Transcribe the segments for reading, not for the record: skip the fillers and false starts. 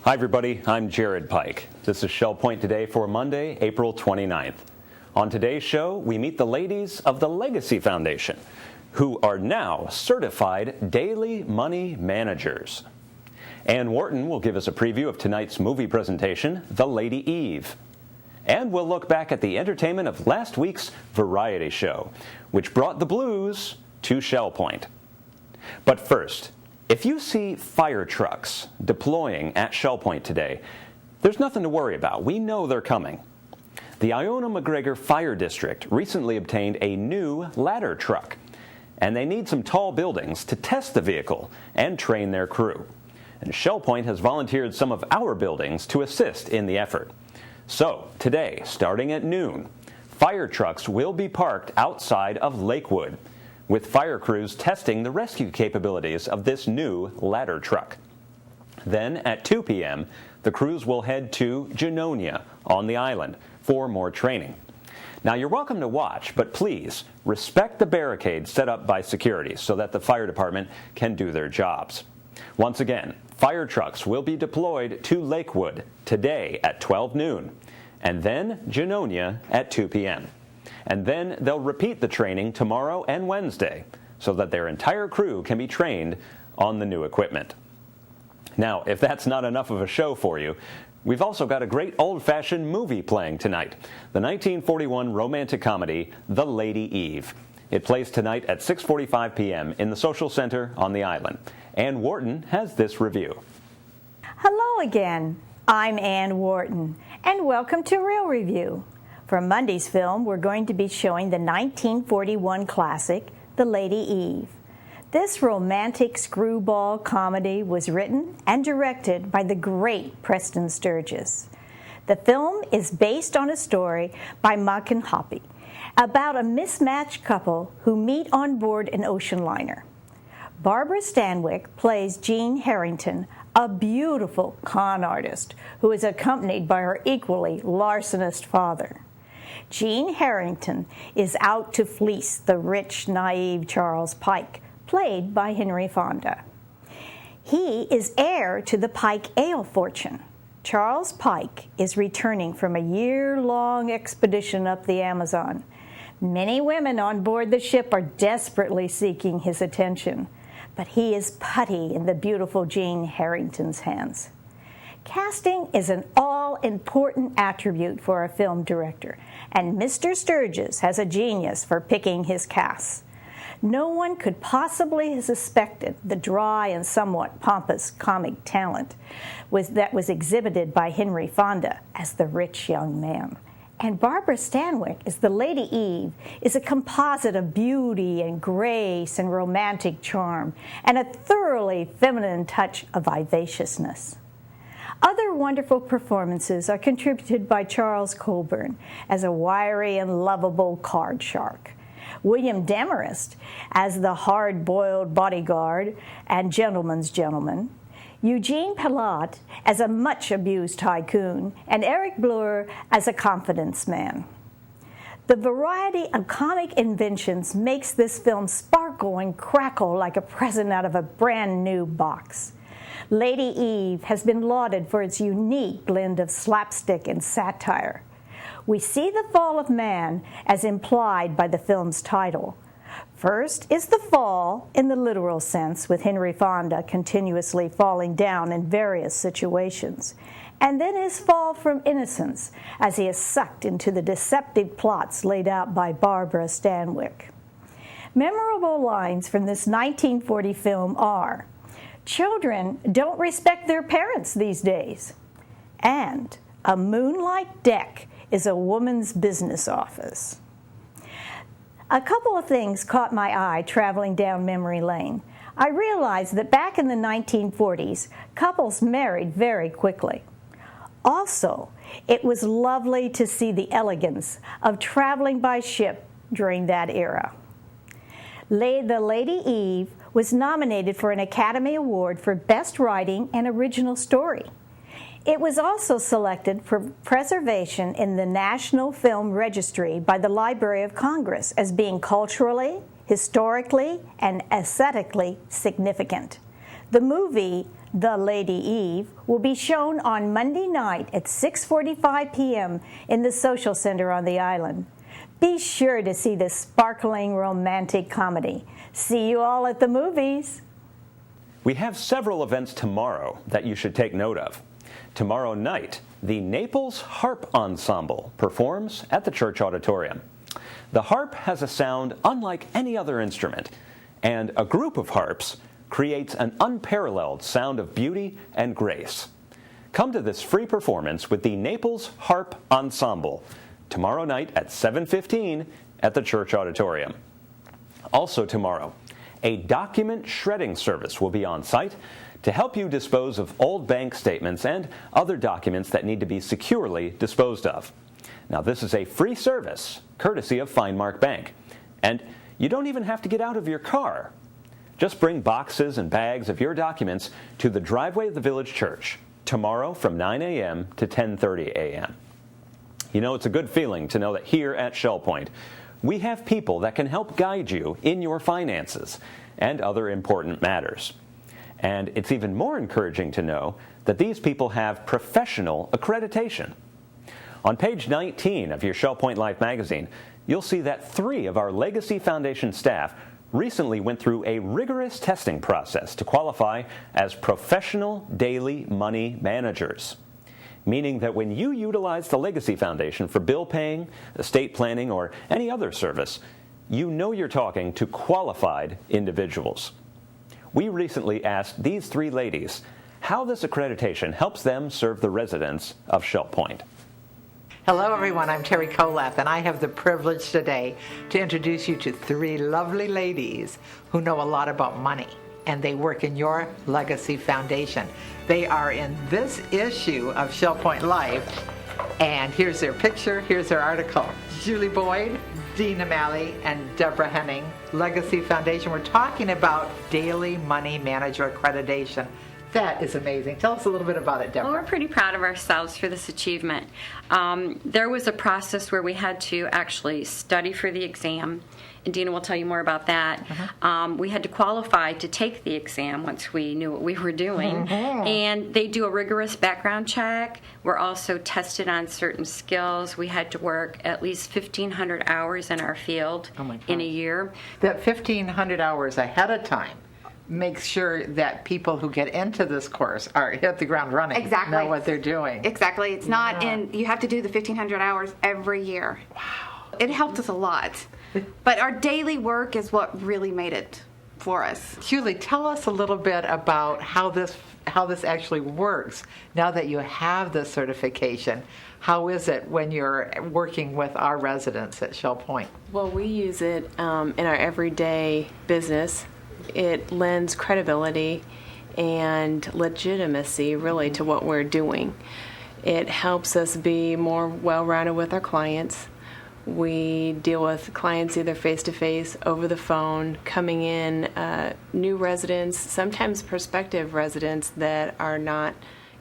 Hi everybody, I'm Jared Pike. This is Shell Point Today for Monday, April 29th. On today's show, we meet the ladies of the Legacy Foundation, who are now certified daily money managers. And Wharton will give us a preview of tonight's movie presentation, The Lady Eve. And we'll look back at the entertainment of last week's variety show, which brought the blues to Shell Point. But first, if you see fire trucks deploying at Shell Point today, there's nothing to worry about. We know they're coming. The Iona-McGregor Fire District recently obtained a new ladder truck, and they need some tall buildings to test the vehicle and train their crew. And Shell Point has volunteered some of our buildings to assist in the effort. So, today, starting at noon, fire trucks will be parked outside of Lakewood, with fire crews testing the rescue capabilities of this new ladder truck. Then, at 2 p.m., the crews will head to Genonia on the island for more training. Now, you're welcome to watch, but please respect the barricades set up by security so that the fire department can do their jobs. Once again, fire trucks will be deployed to Lakewood today at 12 noon, and then Genonia at 2 p.m. And then they'll repeat the training tomorrow and Wednesday so that their entire crew can be trained on the new equipment. Now, if that's not enough of a show for you, we've also got a great old-fashioned movie playing tonight, the 1941 romantic comedy, The Lady Eve. It plays tonight at 6:45 p.m. in the Social Center on the island. And Wharton has this review. Hello again. I'm Ann Wharton, and welcome to Real Review. For Monday's film, we're going to be showing the 1941 classic, The Lady Eve. This romantic screwball comedy was written and directed by the great Preston Sturges. The film is based on a story by Machen Hoppe about a mismatched couple who meet on board an ocean liner. Barbara Stanwyck plays Jean Harrington, a beautiful con artist who is accompanied by her equally larcenous father. Jean Harrington is out to fleece the rich, naive Charles Pike, played by Henry Fonda. He is heir to the Pike ale fortune. Charles Pike is returning from a year-long expedition up the Amazon. Many women on board the ship are desperately seeking his attention, but he is putty in the beautiful Jean Harrington's hands. Casting is an all-important attribute for a film director, and Mr. Sturges has a genius for picking his casts. No one could possibly have suspected the dry and somewhat pompous comic talent that was exhibited by Henry Fonda as the rich young man. And Barbara Stanwyck as the Lady Eve is a composite of beauty and grace and romantic charm, and a thoroughly feminine touch of vivaciousness. Other wonderful performances are contributed by Charles Colburn as a wiry and lovable card shark, William Demarest as the hard-boiled bodyguard and gentleman's gentleman, Eugene Pilat as a much-abused tycoon, and Eric Bleur as a confidence man. The variety of comic inventions makes this film sparkle and crackle like a present out of a brand-new box. Lady Eve has been lauded for its unique blend of slapstick and satire. We see the fall of man as implied by the film's title. First is the fall in the literal sense, with Henry Fonda continuously falling down in various situations, and then his fall from innocence as he is sucked into the deceptive plots laid out by Barbara Stanwyck. Memorable lines from this 1940 film are, "Children don't respect their parents these days," and "A moonlight deck is a woman's business office." A couple of things caught my eye traveling down memory lane. I realized that back in the 1940s, couples married very quickly. Also, it was lovely to see the elegance of traveling by ship during that era. The Lady Eve was nominated for an Academy Award for Best Writing and Original Story. It was also selected for preservation in the National Film Registry by the Library of Congress as being culturally, historically, and aesthetically significant. The movie, The Lady Eve, will be shown on Monday night at 6:45 p.m. in the Social Center on the island. Be sure to see this sparkling romantic comedy. See you all at the movies. We have several events tomorrow that you should take note of. Tomorrow night, the Naples Harp Ensemble performs at the church auditorium. The harp has a sound unlike any other instrument, and a group of harps creates an unparalleled sound of beauty and grace. Come to this free performance with the Naples Harp Ensemble tomorrow night at 7:15 at the church auditorium. Also tomorrow, a document shredding service will be on site to help you dispose of old bank statements and other documents that need to be securely disposed of. Now, this is a free service, courtesy of Finemark Bank, and you don't even have to get out of your car. Just bring boxes and bags of your documents to the driveway of the village church tomorrow from 9 a.m. to 10:30 a.m. You know, it's a good feeling to know that here at Shell Point, we have people that can help guide you in your finances and other important matters. And it's even more encouraging to know that these people have professional accreditation. On page 19 of your Shell Point Life magazine, you'll see that 3 of our Legacy Foundation staff recently went through a rigorous testing process to qualify as professional daily money managers, meaning that when you utilize the Legacy Foundation for bill paying, estate planning, or any other service, you know you're talking to qualified individuals. We recently asked these 3 ladies how this accreditation helps them serve the residents of Shell Point. Hello everyone, I'm Terry Koleth, and I have the privilege today to introduce you to 3 lovely ladies who know a lot about money, and they work in your Legacy Foundation. They are in this issue of Shell Point Life, and here's their picture, here's their article. Julie Boyd, Deena Maly, and Deborah Henning, Legacy Foundation. We're talking about Daily Money Manager Accreditation. That is amazing. Tell us a little bit about it, Deborah. Well, we're pretty proud of ourselves for this achievement. There was a process where we had to actually study for the exam, and Deena will tell you more about that. We had to qualify to take the exam once we knew what we were doing, and they do a rigorous background check. We're also tested on certain skills. We had to work at least 1,500 hours in our field in a year. That 1,500 hours ahead of time makes sure that people who get into this course are hit the ground running. Exactly. Know what they're doing. Exactly. It's not you have to do the 1,500 hours every year. Wow. It helped us a lot. But our daily work is what really made it for us. Julie, tell us a little bit about how this actually works now that you have this certification. How is it when you're working with our residents at Shell Point? Well, we use it in our everyday business. It lends credibility and legitimacy, really, to what we're doing. It helps us be more well-rounded with our clients. We deal with clients either face-to-face, over the phone, coming in, new residents, sometimes prospective residents that are not,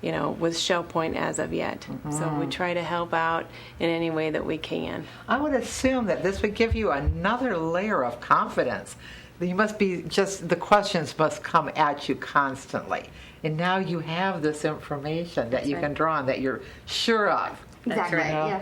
with Shell Point as of yet. So we try to help out in any way that we can. I would assume that this would give you another layer of confidence. You must be the questions must come at you constantly. And now you have this information that you can draw on, that you're sure of. Exactly. Yeah.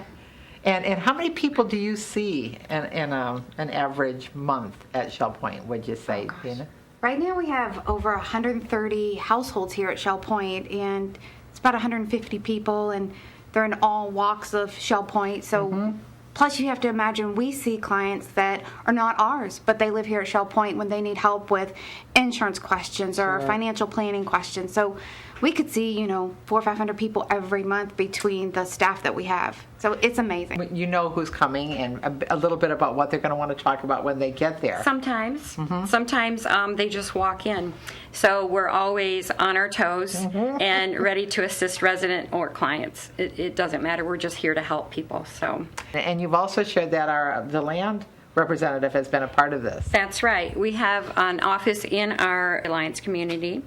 And how many people do you see in an average month at Shell Point, would you say, Deena? Right now we have over 130 households here at Shell Point, and it's about 150 people, and they're in all walks of Shell Point. So plus you have to imagine we see clients that are not ours, but they live here at Shell Point when they need help with insurance questions or financial planning questions. So we could see, 400 or 500 people every month between the staff that we have. So it's amazing. You know who's coming and a little bit about what they're going to want to talk about when they get there. Sometimes. Sometimes they just walk in. So we're always on our toes and ready to assist resident or clients. It doesn't matter. We're just here to help people. So. And you've also shared that the land representative has been a part of this. That's right. We have an office in our Alliance community,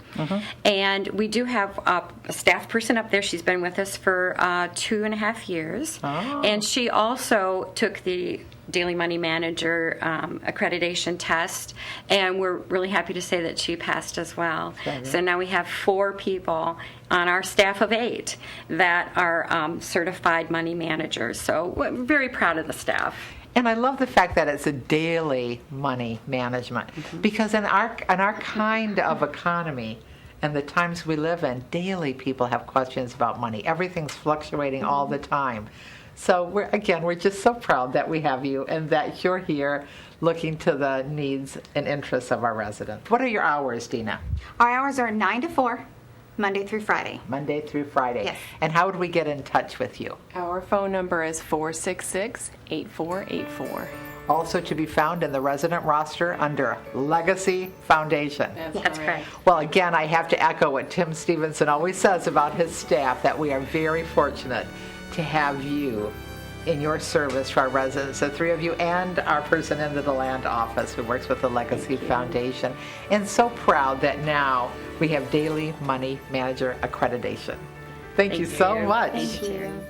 and we do have a staff person up there. She's been with us for 2.5 years, and she also took the Daily Money Manager accreditation test, and we're really happy to say that she passed as well. So now we have 4 people on our staff of 8 that are certified money managers. So we're very proud of the staff. And I love the fact that it's a daily money management, because in our kind of economy and the times we live in, daily people have questions about money. Everything's fluctuating all the time. So we're just so proud that we have you and that you're here looking to the needs and interests of our residents. What are your hours, Deena? Our hours are 9 to 4, Monday through Friday. Monday through Friday. Yes. And how would we get in touch with you? Our phone number is 466-8484. Also to be found in the resident roster under Legacy Foundation. That's correct. Well, again, I have to echo what Tim Stevenson always says about his staff, that we are very fortunate to have you in your service to our residents, the 3 of you, and our person in the DeLand office who works with the Legacy Foundation. And so proud that now we have Daily Money Manager accreditation. Thank you so much. Thank you.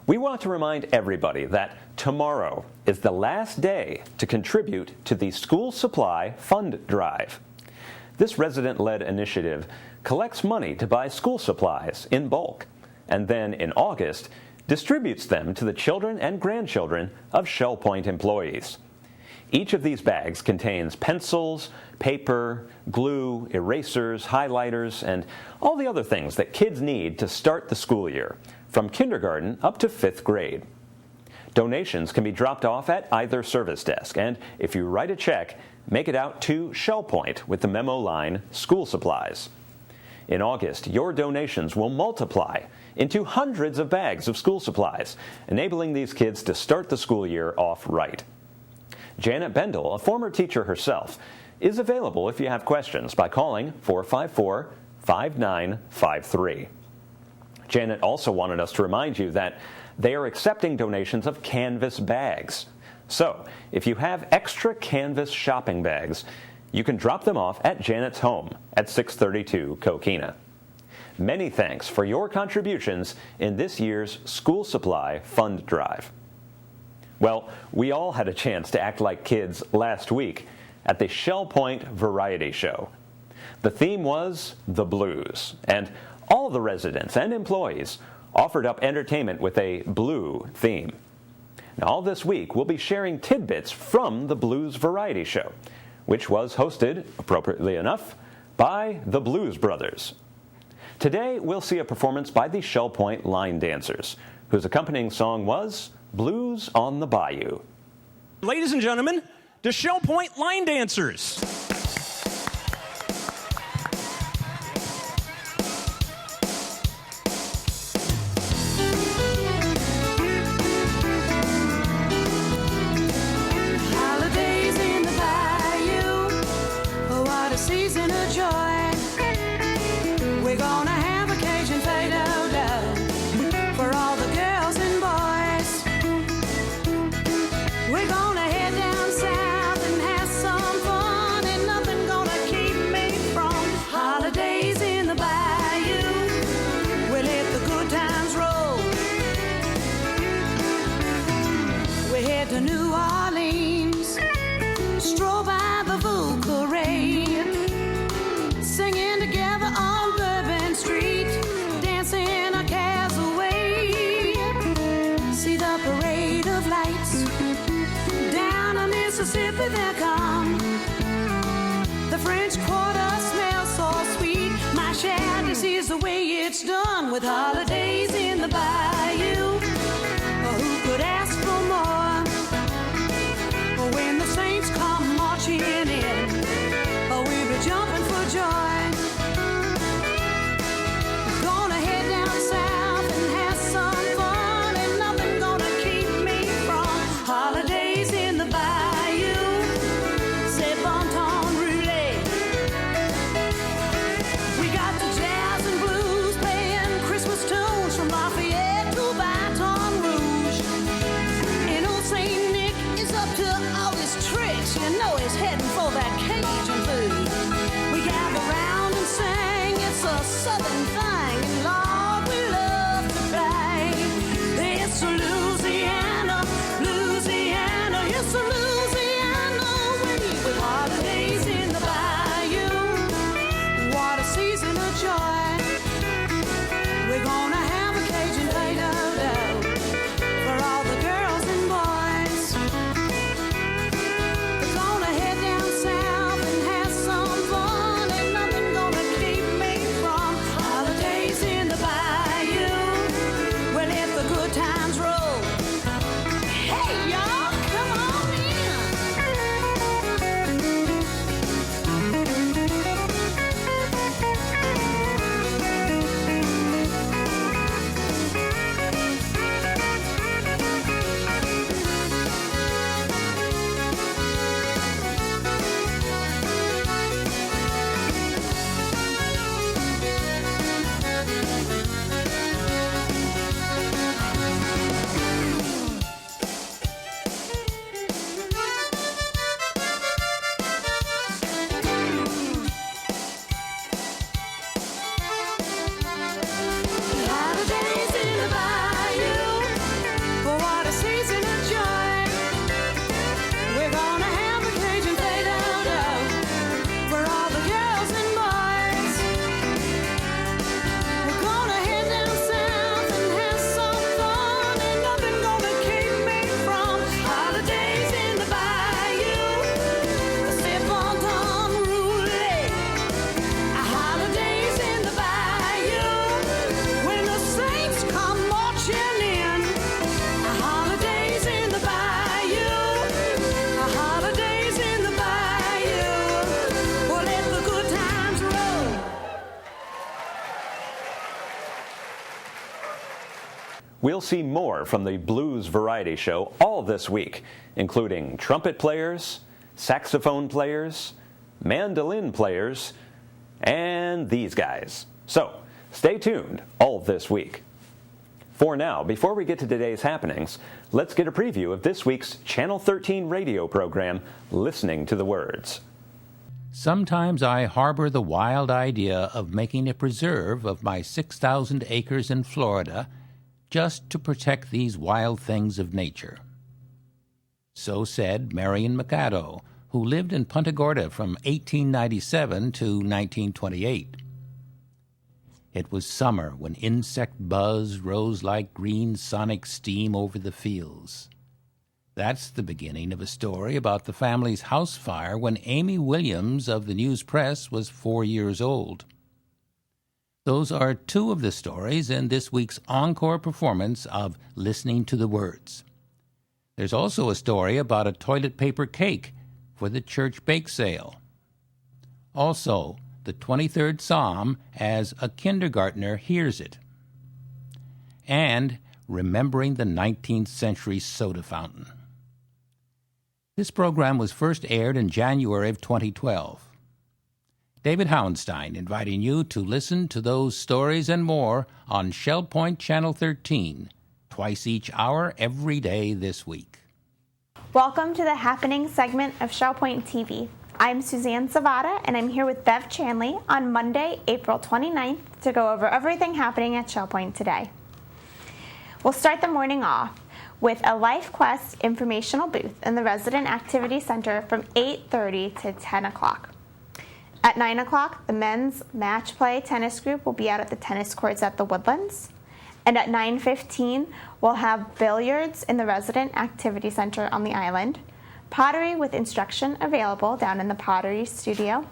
We want to remind everybody that tomorrow is the last day to contribute to the School Supply Fund Drive. This resident-led initiative collects money to buy school supplies in bulk, and then in August distributes them to the children and grandchildren of Shell Point employees. Each of these bags contains pencils, paper, glue, erasers, highlighters, and all the other things that kids need to start the school year, from kindergarten up to 5th grade. Donations can be dropped off at either service desk, and if you write a check, make it out to Shell Point with the memo line, School Supplies. In August, your donations will multiply into hundreds of bags of school supplies, enabling these kids to start the school year off right. Janet Bendel, a former teacher herself, is available if you have questions by calling 454-5953. Janet also wanted us to remind you that they are accepting donations of canvas bags. So, if you have extra canvas shopping bags, you can drop them off at Janet's home at 632 Coquina. Many thanks for your contributions in this year's School Supply Fund Drive. Well, we all had a chance to act like kids last week at the Shell Point Variety Show. The theme was the blues, and all the residents and employees offered up entertainment with a blue theme. Now, all this week, we'll be sharing tidbits from the Blues Variety Show, which was hosted, appropriately enough, by the Blues Brothers. Today, we'll see a performance by the Shell Point Line Dancers, whose accompanying song was Blues on the Bayou. Ladies and gentlemen, the Shell Point Line Dancers. Season of joy. We're gonna have a Cajun fado love for all the girls and boys. We're gonna head down south and have some fun, and nothing gonna keep me from holidays in the bayou. We'll let the good times roll. We head to New Orleans, stroll by the Vocal Ray, singing together on Bourbon Street, dancing our cares away. See the parade of lights down the Mississippi they'll come. The French Quarter smells so sweet. My share, this is the way it's done with holidays in the bayou. Who could ask for more? When the saints come marching in, we'll be jumping for joy. Gonna head down south and have some fun, and nothing gonna keep me from holidays in the bayou. C'est bon temps roulé. We got the jazz and blues playing Christmas tunes from Lafayette We'll see more from the Blues Variety Show all this week, including trumpet players, saxophone players, mandolin players, and these guys. So, stay tuned all this week. For now, before we get to today's happenings, let's get a preview of this week's Channel 13 radio program, Listening to the Words. Sometimes I harbor the wild idea of making a preserve of my 6,000 acres in Florida just to protect these wild things of nature. So said Marion Mikado, who lived in Punta Gorda from 1897 to 1928. It was summer when insect buzz rose like green sonic steam over the fields. That's the beginning of a story about the family's house fire when Amy Williams of the News Press was 4 years old. Those are two of the stories in this week's encore performance of Listening to the Words. There's also a story about a toilet paper cake for the church bake sale. Also, the 23rd Psalm as a kindergartner hears it. And remembering the 19th century soda fountain. This program was first aired in January of 2012. David Houndstein inviting you to listen to those stories and more on Shell Point Channel 13, twice each hour every day this week. Welcome to the Happening segment of Shell Point TV. I'm Suzanne Zavada, and I'm here with Bev Chanley on Monday, April 29th, to go over everything happening at Shell Point today. We'll start the morning off with a Life Quest informational booth in the Resident Activity Center from 8:30 to 10 o'clock. At 9 o'clock, the men's match play tennis group will be out at the tennis courts at the Woodlands. And at 9:15, we'll have billiards in the Resident Activity Center on the island, pottery with instruction available down in the pottery studio.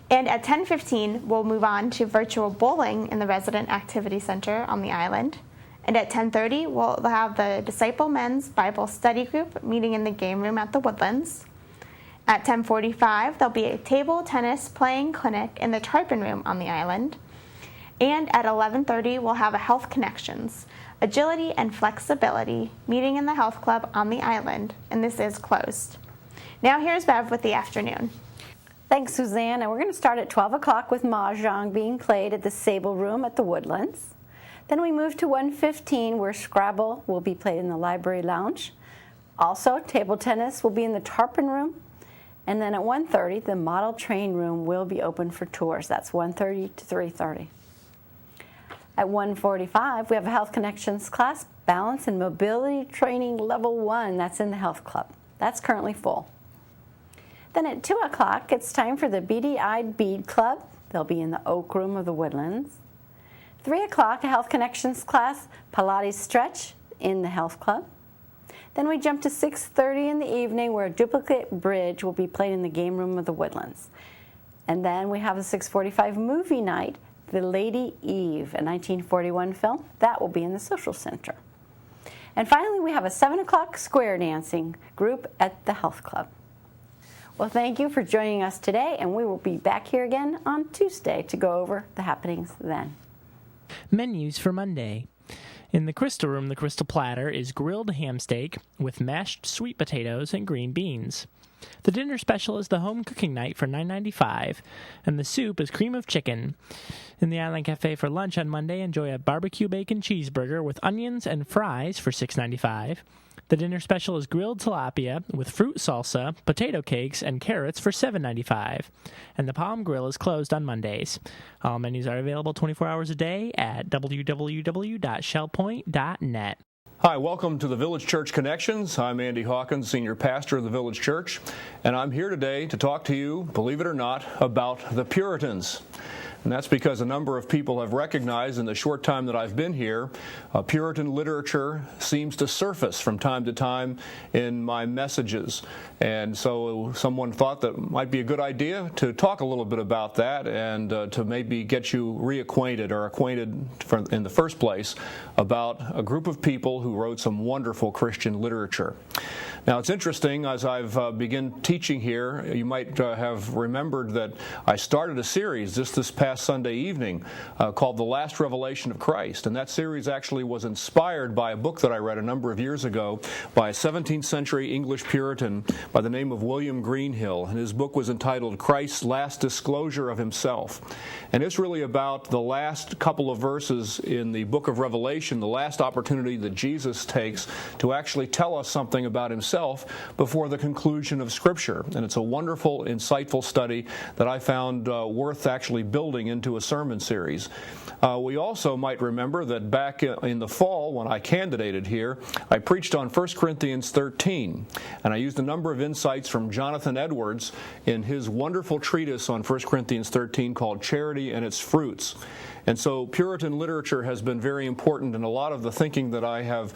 And at 10:15, we'll move on to virtual bowling in the Resident Activity Center on the island. And at 10:30, we'll have the Disciple Men's Bible Study Group meeting in the game room at the Woodlands. At 10:45, there'll be a table tennis playing clinic in the Tarpon Room on the island. And at 11:30, we'll have a Health Connections, Agility and Flexibility meeting in the Health Club on the island, and this is closed. Now here's Bev with the afternoon. Thanks, Suzanne. And we're going to start at 12 o'clock with Mahjong being played at the Sable Room at the Woodlands. Then we move to 1:15, where Scrabble will be played in the Library Lounge. Also, table tennis will be in the Tarpon Room. And then at 1:30, the Model Train Room will be open for tours. That's 1:30 to 3:30. At 1:45, we have a Health Connections class, Balance and Mobility Training Level 1. That's in the Health Club. That's currently full. Then at 2 o'clock, it's time for the Beady-Eyed Bead Club. They'll be in the Oak Room of the Woodlands. 3 o'clock, a Health Connections class, Pilates Stretch in the Health Club. Then we jump to 6:30 in the evening, where a duplicate bridge will be played in the game room of the Woodlands. And then we have a 6:45 movie night, The Lady Eve, a 1941 film. That will be in the Social Center. And finally, we have a 7 o'clock square dancing group at the Health Club. Well, thank you for joining us today, and we will be back here again on Tuesday to go over the happenings then. Menus for Monday. In the Crystal Room, the Crystal Platter is grilled ham steak with mashed sweet potatoes and green beans. The dinner special is the home cooking night for $9.95, and the soup is cream of chicken. In the Island Cafe for lunch on Monday, enjoy a barbecue bacon cheeseburger with onions and fries for $6.95. The dinner special is grilled tilapia with fruit salsa, potato cakes, and carrots for $7.95. And the Palm Grill is closed on Mondays. All menus are available 24 hours a day at www.shellpoint.net. Hi, welcome to the Village Church Connections. I'm Andy Hawkins, Senior Pastor of the Village Church, and I'm here today to talk to you, believe it or not, about the Puritans. And that's because a number of people have recognized in the short time that I've been here, Puritan literature seems to surface from time to time in my messages. And so someone thought that it might be a good idea to talk a little bit about that and to maybe get you reacquainted or acquainted in the first place about a group of people who wrote some wonderful Christian literature. Now, it's interesting, as I've begun teaching here, you might have remembered that I started a series just this past Sunday evening called The Last Revelation of Christ, and that series actually was inspired by a book that I read a number of years ago by a 17th century English Puritan by the name of William Greenhill, and his book was entitled Christ's Last Disclosure of Himself. And it's really about the last couple of verses in the book of Revelation, the last opportunity that Jesus takes to actually tell us something about himself before the conclusion of Scripture. And it's a wonderful, insightful study that I found worth actually building into a sermon series. We also might remember that back in the fall when I candidated here, I preached on 1 Corinthians 13, and I used a number of insights from Jonathan Edwards in his wonderful treatise on 1 Corinthians 13 called Charity and Its Fruits. And so Puritan literature has been very important in a lot of the thinking that I have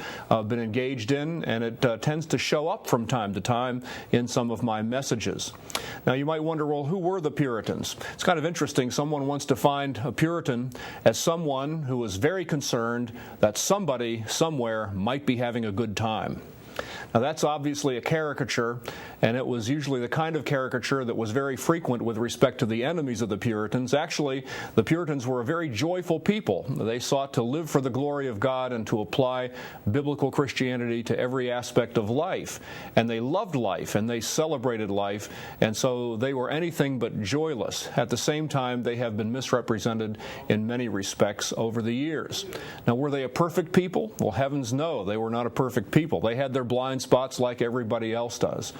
been engaged in, and it tends to show up from time to time in some of my messages. Now you might wonder, well, who were the Puritans? It's kind of interesting. Someone wants to find a Puritan as someone who was very concerned that somebody somewhere might be having a good time. Now that's obviously a caricature, and it was usually the kind of caricature that was very frequent with respect to the enemies of the Puritans. Actually, the Puritans were a very joyful people. They sought to live for the glory of God and to apply biblical Christianity to every aspect of life. And they loved life, and they celebrated life, and so they were anything but joyless. At the same time, they have been misrepresented in many respects over the years. Now, were they a perfect people? Well, heavens no, they were not a perfect people. They had their blind spots like everybody else does.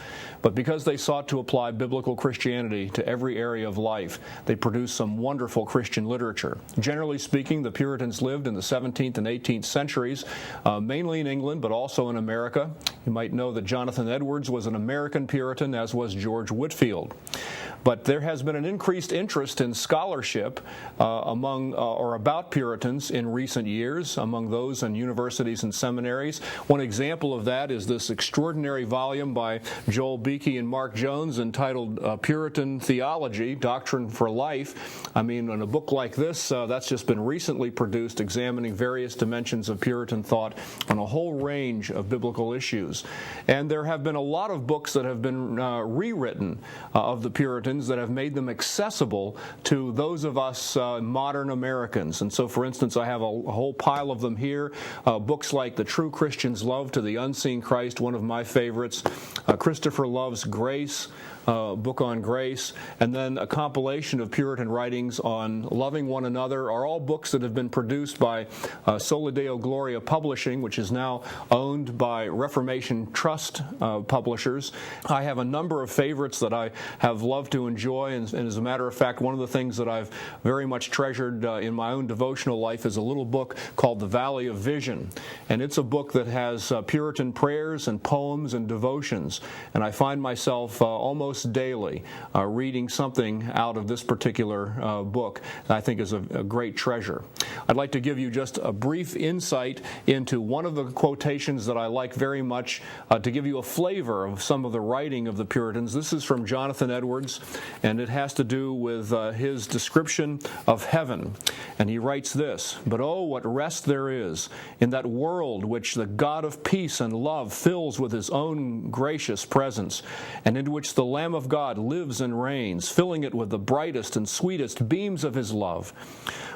But because they sought to apply biblical Christianity to every area of life, they produced some wonderful Christian literature. Generally speaking, the Puritans lived in the 17th and 18th centuries, mainly in England, but also in America. You might know that Jonathan Edwards was an American Puritan, as was George Whitefield. But there has been an increased interest in scholarship among or about Puritans in recent years, among those in universities and seminaries. One example of that is this extraordinary volume by Joel Beakey and Mark Jones entitled Puritan Theology, Doctrine for Life. I mean, in a book like this, that's just been recently produced, examining various dimensions of Puritan thought on a whole range of biblical issues. And there have been a lot of books that have been rewritten of the Puritans that have made them accessible to those of us modern Americans. And so, for instance, I have a whole pile of them here. Books like The True Christian's Love to the Unseen Christ, one of my favorites. Christopher Love's Grace, book on grace, and then a compilation of Puritan writings on loving one another are all books that have been produced by Soli Deo Gloria Publishing, which is now owned by Reformation Trust publishers. I have a number of favorites that I have loved to enjoy, and as a matter of fact, one of the things that I've very much treasured in my own devotional life is a little book called The Valley of Vision, and it's a book that has Puritan prayers and poems and devotions, and I find myself almost daily reading something out of this particular book that I think is a great treasure. I'd like to give you just a brief insight into one of the quotations that I like very much to give you a flavor of some of the writing of the Puritans. This is from Jonathan Edwards, and it has to do with his description of heaven. And he writes this: "But oh, what rest there is in that world which the God of peace and love fills with his own gracious presence, and in which the Lamb of God lives and reigns, filling it with the brightest and sweetest beams of his love,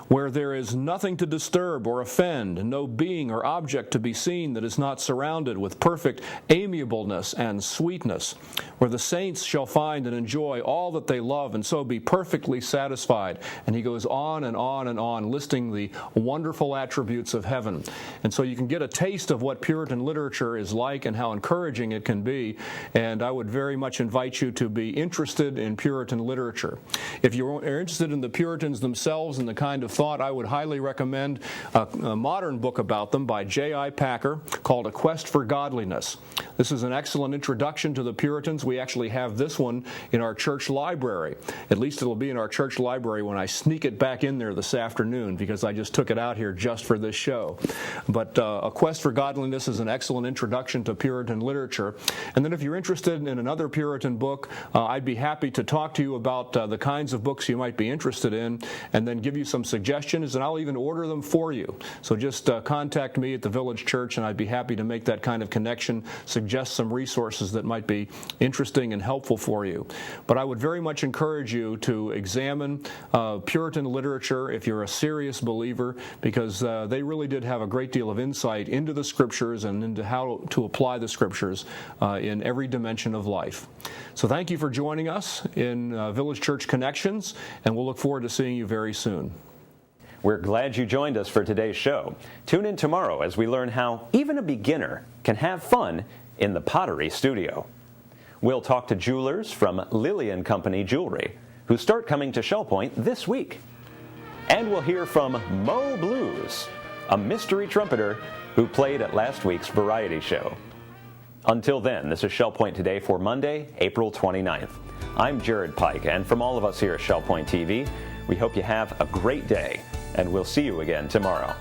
where there is nothing to disturb or offend, no being or object to be seen that is not surrounded with perfect amiableness and sweetness, where the saints shall find and enjoy all that they love and so be perfectly satisfied." And he goes on and on and on, listing the wonderful attributes of heaven. And so you can get a taste of what Puritan literature is like and how encouraging it can be, and I would very much invite you to be interested in Puritan literature. If you're interested in the Puritans themselves and the kind of thought, I would highly recommend a modern book about them by J.I. Packer called A Quest for Godliness. This is an excellent introduction to the Puritans. We actually have this one in our church library. At least it'll be in our church library when I sneak it back in there this afternoon, because I just took it out here just for this show. But A Quest for Godliness is an excellent introduction to Puritan literature. And then if you're interested in another Puritan book, I'd be happy to talk to you about the kinds of books you might be interested in, and then give you some suggestions, and I'll even order them for you. So just contact me at the Village Church, and I'd be happy to make that kind of connection, suggest suggest some resources that might be interesting and helpful for you. But I would very much encourage you to examine Puritan literature if you're a serious believer, because they really did have a great deal of insight into the Scriptures and into how to apply the Scriptures in every dimension of life. So thank you for joining us in Village Church Connections, and we'll look forward to seeing you very soon. We're glad you joined us for today's show. Tune in tomorrow as we learn how even a beginner can have fun in the pottery studio. We'll talk to jewelers from Lilly & Company Jewelry, who start coming to Shell Point this week. And we'll hear from Mo Blues, a mystery trumpeter who played at last week's variety show. Until then, this is Shell Point Today for Monday, April 29th. I'm Jared Pike, and from all of us here at Shell Point TV, we hope you have a great day, and we'll see you again tomorrow.